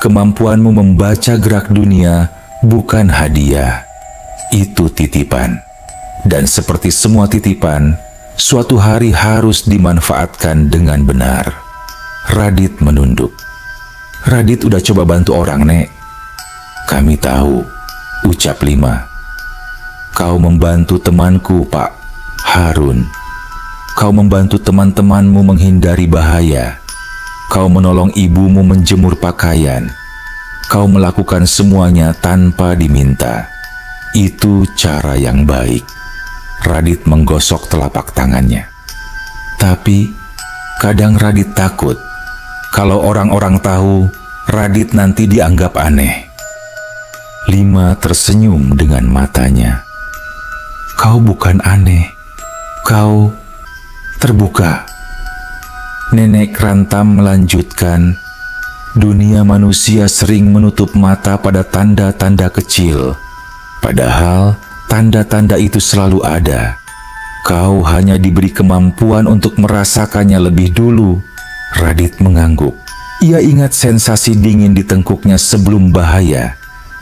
"Kemampuanmu membaca gerak dunia bukan hadiah. Itu titipan. Dan seperti semua titipan, suatu hari harus dimanfaatkan dengan benar." Radit menunduk. "Radit udah coba bantu orang, Nek." "Kami tahu," ucap Lima. "Kau membantu temanku, Pak Harun. Kau membantu teman-temanmu menghindari bahaya. Kau menolong ibumu menjemur pakaian. Kau melakukan semuanya tanpa diminta. Itu cara yang baik." Radit menggosok telapak tangannya. Tapi kadang Radit takut kalau orang-orang tahu Radit nanti dianggap aneh. Lima tersenyum dengan matanya. "Kau bukan aneh. Kau terbuka." Nenek Rantam melanjutkan, "Dunia manusia sering menutup mata pada tanda-tanda kecil. Padahal tanda-tanda itu selalu ada. Kau hanya diberi kemampuan untuk merasakannya lebih dulu." Radit mengangguk. Ia ingat sensasi dingin di tengkuknya sebelum bahaya.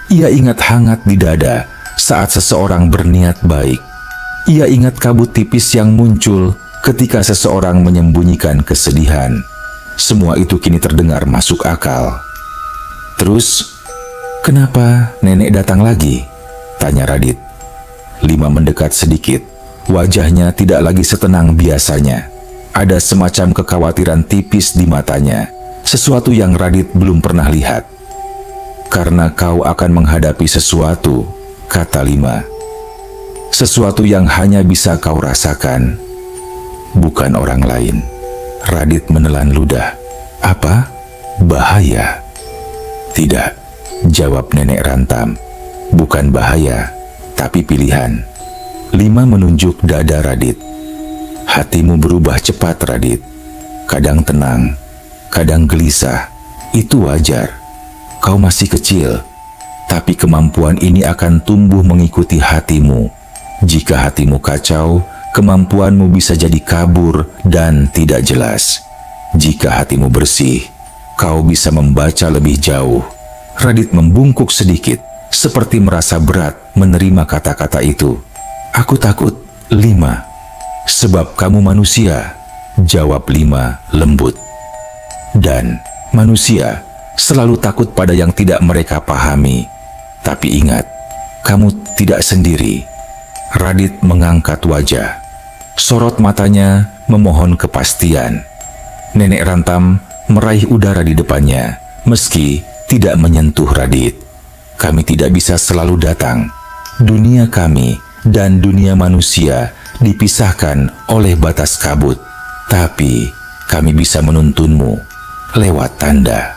Ia ingat hangat di dada saat seseorang berniat baik. Ia ingat kabut tipis yang muncul ketika seseorang menyembunyikan kesedihan. Semua itu kini terdengar masuk akal. "Terus, kenapa nenek datang lagi?" tanya Radit. Lima mendekat sedikit. Wajahnya tidak lagi setenang biasanya. Ada semacam kekhawatiran tipis di matanya, sesuatu yang Radit belum pernah lihat. "Karena kau akan menghadapi sesuatu," kata Lima. "Sesuatu yang hanya bisa kau rasakan, bukan orang lain." Radit menelan ludah. "Apa? Bahaya?" Tidak, jawab Nenek Rantam. Bukan bahaya, tapi pilihan. 5 menunjuk dada Radit. Hatimu berubah cepat, Radit. Kadang tenang, kadang gelisah. Itu wajar. Kau masih kecil, tapi kemampuan ini akan tumbuh mengikuti hatimu. Jika hatimu kacau, kemampuanmu bisa jadi kabur dan tidak jelas. Jika hatimu bersih, kau bisa membaca lebih jauh. Radit membungkuk sedikit, seperti merasa berat menerima kata-kata itu. Aku takut, 5. Sebab kamu manusia, jawab 5 lembut. Dan manusia selalu takut pada yang tidak mereka pahami. Tapi ingat, kamu tidak sendiri. Radit mengangkat wajah. Sorot matanya memohon kepastian. Nenek Rantam meraih udara di depannya, meski tidak menyentuh Radit. Kami tidak bisa selalu datang. Dunia kami dan dunia manusia dipisahkan oleh batas kabut. Tapi kami bisa menuntunmu lewat tanda.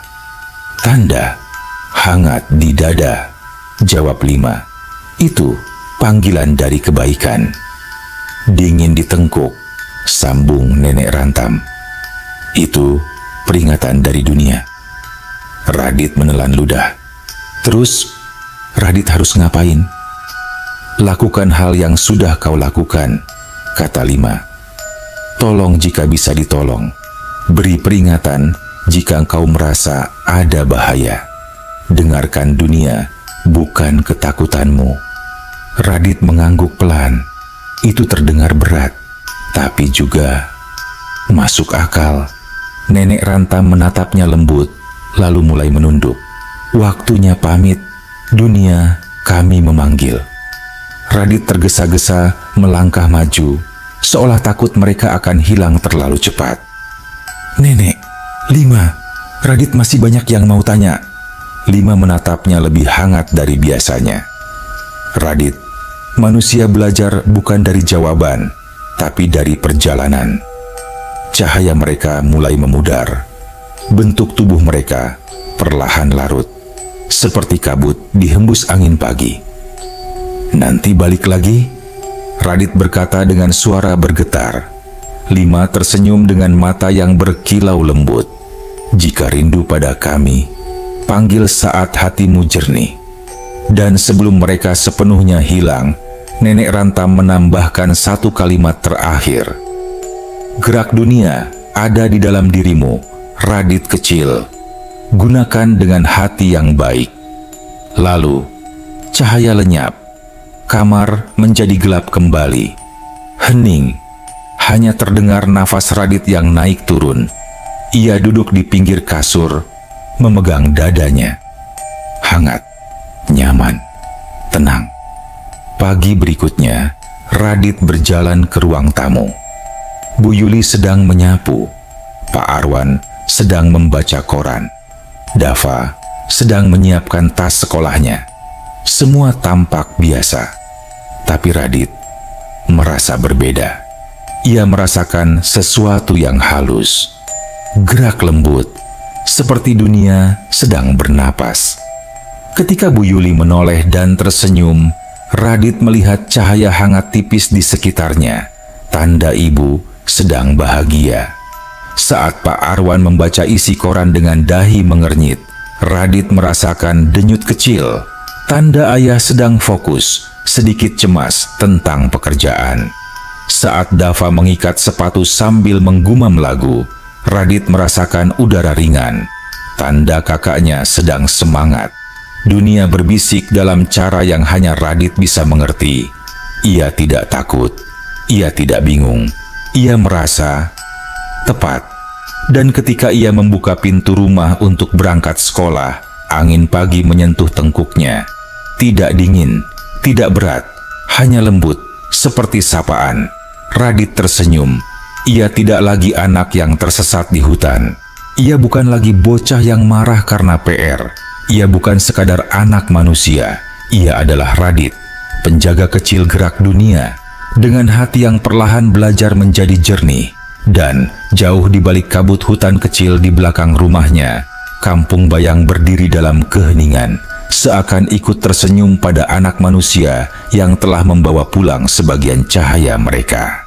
Tanda hangat di dada, jawab 5. Itu panggilan dari kebaikan. Dingin di tengkuk, sambung Nenek Rantam. Itu peringatan dari dunia. Radit menelan ludah. Terus, Radit harus ngapain? Lakukan hal yang sudah kau lakukan, kata 5. Tolong jika bisa ditolong. Beri peringatan jika engkau merasa ada bahaya. Dengarkan dunia, bukan ketakutanmu. Radit mengangguk pelan. Itu terdengar berat, tapi juga masuk akal. Nenek Rantam menatapnya lembut, lalu mulai menunduk. Waktunya pamit, dunia kami memanggil. Radit tergesa-gesa melangkah maju, seolah takut mereka akan hilang terlalu cepat. Nenek, 5, Radit masih banyak yang mau tanya. 5 menatapnya lebih hangat dari biasanya. Radit, manusia belajar bukan dari jawaban, tapi dari perjalanan. Cahaya mereka mulai memudar. Bentuk tubuh mereka perlahan larut, seperti kabut dihembus angin pagi. Nanti balik lagi? Radit berkata dengan suara bergetar. 5 tersenyum dengan mata yang berkilau lembut. Jika rindu pada kami, panggil saat hatimu jernih. Dan sebelum mereka sepenuhnya hilang, Nenek Rantam menambahkan satu kalimat terakhir. Gerak dunia ada di dalam dirimu, Radit kecil. Gunakan dengan hati yang baik. Lalu, cahaya lenyap. Kamar menjadi gelap kembali. Hening. Hanya terdengar nafas Radit yang naik turun. Ia duduk di pinggir kasur, memegang dadanya. Hangat, nyaman, tenang. Pagi berikutnya, Radit berjalan ke ruang tamu. Bu Yuli sedang menyapu. Pak Arwan sedang membaca koran. Dava sedang menyiapkan tas sekolahnya. Semua tampak biasa. Tapi Radit merasa berbeda. Ia merasakan sesuatu yang halus. Gerak lembut, seperti dunia sedang bernapas. Ketika Bu Yuli menoleh dan tersenyum, Radit melihat cahaya hangat tipis di sekitarnya. Tanda ibu sedang bahagia. Saat Pak Arwan membaca isi koran dengan dahi mengernyit, Radit merasakan denyut kecil. Tanda ayah sedang fokus, sedikit cemas tentang pekerjaan. Saat Dava mengikat sepatu sambil menggumam lagu, Radit merasakan udara ringan. Tanda kakaknya sedang semangat. Dunia berbisik dalam cara yang hanya Radit bisa mengerti. Ia tidak takut, ia tidak bingung, ia merasa tepat. Dan ketika ia membuka pintu rumah untuk berangkat sekolah, angin pagi menyentuh tengkuknya. Tidak dingin, tidak berat, hanya lembut, seperti sapaan. Radit tersenyum. Ia tidak lagi anak yang tersesat di hutan. Ia bukan lagi bocah yang marah karena PR. Ia bukan sekadar anak manusia. Ia adalah Radit, penjaga kecil gerak dunia, dengan hati yang perlahan belajar menjadi jernih. Dan jauh di balik kabut hutan kecil di belakang rumahnya, kampung bayang berdiri dalam keheningan, seakan ikut tersenyum pada anak manusia yang telah membawa pulang sebagian cahaya mereka.